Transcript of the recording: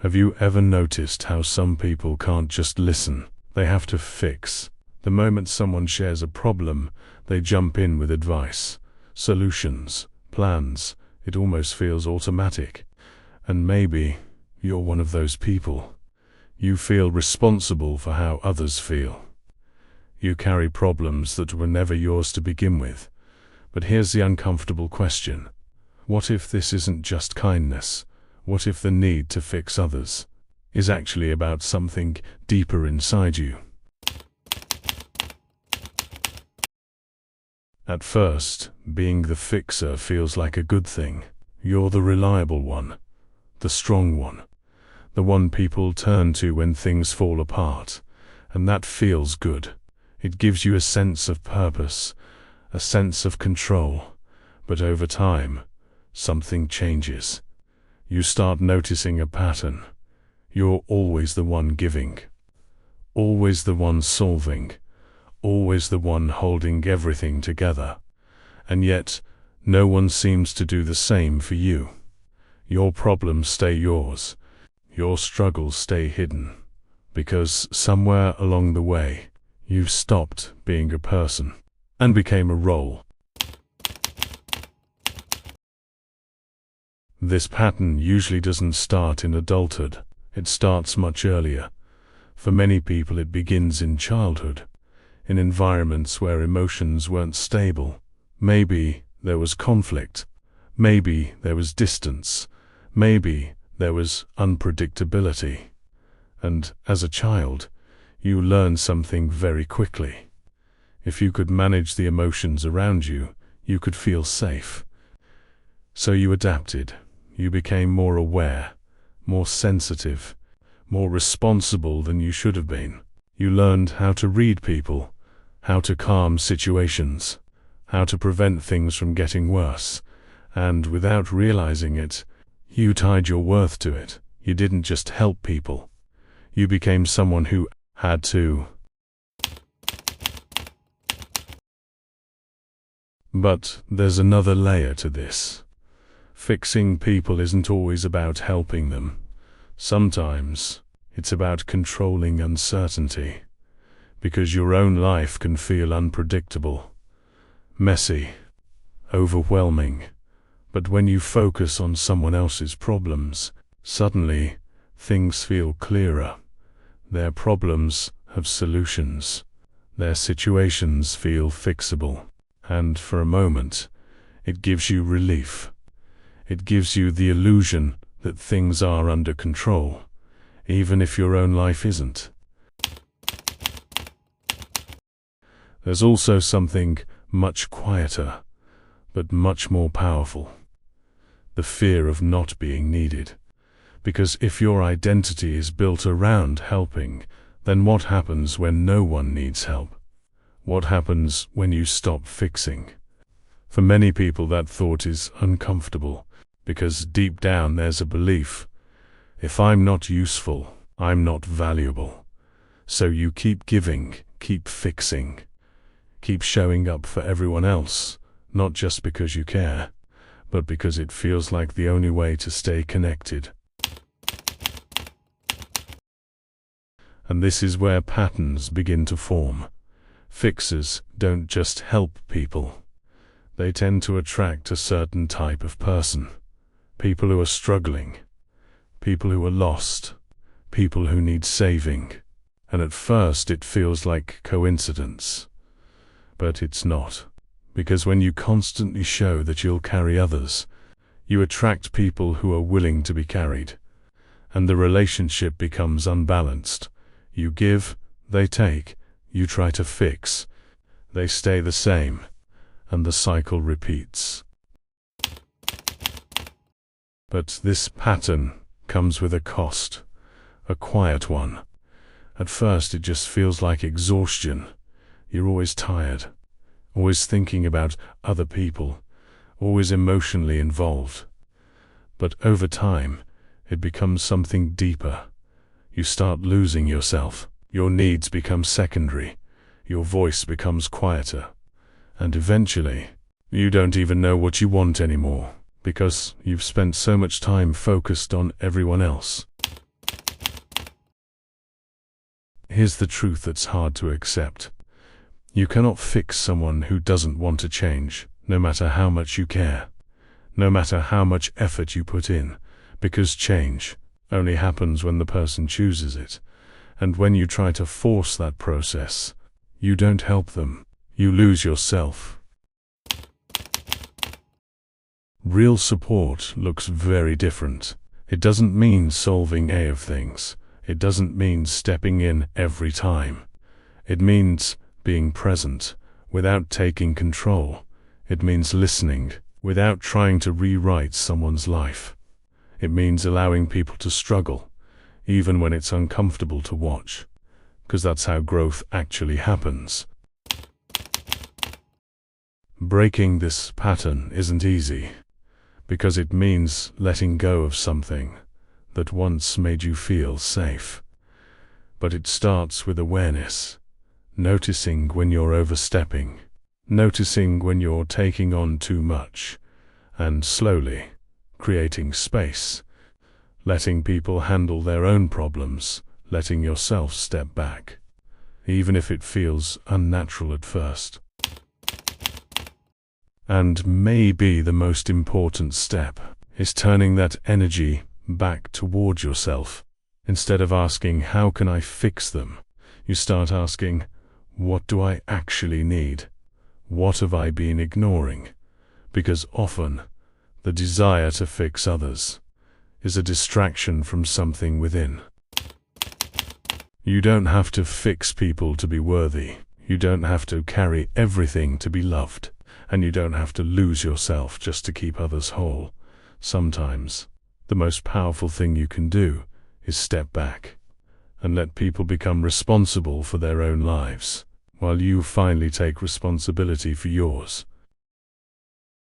Have you ever noticed how some people can't just listen? They have to fix. The moment someone shares a problem, they jump in with advice, solutions, plans. It almost feels automatic. And maybe you're one of those people. You feel responsible for how others feel. You carry problems that were never yours to begin with. But here's the uncomfortable question. What if this isn't just kindness? What if the need to fix others is actually about something deeper inside you? At first, being the fixer feels like a good thing. You're the reliable one, the strong one, the one people turn to when things fall apart, and that feels good. It gives you a sense of purpose, a sense of control. But over time, something changes. You start noticing a pattern. You're always the one giving, always the one solving, always the one holding everything together. And yet, no one seems to do the same for you. Your problems stay yours. Your struggles stay hidden. Because somewhere along the way, you've stopped being a person and became a role. This pattern usually doesn't start in adulthood. It starts much earlier. For many people it begins in childhood, in environments where emotions weren't stable. Maybe there was conflict. Maybe there was distance. Maybe there was unpredictability. And as a child, you learn something very quickly. If you could manage the emotions around you, you could feel safe. So you adapted. You became more aware, more sensitive, more responsible than you should have been. You learned how to read people, how to calm situations, how to prevent things from getting worse. And without realizing it, you tied your worth to it. You didn't just help people. You became someone who had to. But there's another layer to this. Fixing people isn't always about helping them. Sometimes it's about controlling uncertainty, because your own life can feel unpredictable, messy, overwhelming. But when you focus on someone else's problems, suddenly things feel clearer. Their problems have solutions. Their situations feel fixable. And for a moment, it gives you relief. It gives you the illusion that things are under control, even if your own life isn't. There's also something much quieter, but much more powerful. The fear of not being needed. Because if your identity is built around helping, then what happens when no one needs help? What happens when you stop fixing? For many people that thought is uncomfortable, because deep down there's a belief, if I'm not useful, I'm not valuable. So you keep giving, keep fixing, keep showing up for everyone else, not just because you care, but because it feels like the only way to stay connected. And this is where patterns begin to form. Fixers don't just help people. They tend to attract a certain type of person. People who are struggling, people who are lost, people who need saving. And at first it feels like coincidence. But it's not. Because when you constantly show that you'll carry others, you attract people who are willing to be carried. And the relationship becomes unbalanced. You give, they take. You try to fix, they stay the same. And the cycle repeats. But this pattern comes with a cost, a quiet one. At first it just feels like exhaustion. You're always tired, always thinking about other people, always emotionally involved. But over time, it becomes something deeper. You start losing yourself. Your needs become secondary. Your voice becomes quieter. And eventually, you don't even know what you want anymore, because you've spent so much time focused on everyone else. Here's the truth that's hard to accept. You cannot fix someone who doesn't want to change, no matter how much you care, no matter how much effort you put in, because change only happens when the person chooses it. And when you try to force that process, you don't help them. You lose yourself. Real support looks very different. It doesn't mean solving A of things. It doesn't mean stepping in every time. It means being present without taking control. It means listening without trying to rewrite someone's life. It means allowing people to struggle, even when it's uncomfortable to watch, because that's how growth actually happens. Breaking this pattern isn't easy, because it means letting go of something that once made you feel safe. But it starts with awareness, noticing when you're overstepping, noticing when you're taking on too much, and slowly creating space, letting people handle their own problems, letting yourself step back, even if it feels unnatural at first. And maybe the most important step is turning that energy back toward yourself. Instead of asking, how can I fix them? You start asking, what do I actually need? What have I been ignoring? Because often, the desire to fix others is a distraction from something within. You don't have to fix people to be worthy. You don't have to carry everything to be loved. And you don't have to lose yourself just to keep others whole. Sometimes, the most powerful thing you can do is step back and let people become responsible for their own lives, while you finally take responsibility for yours.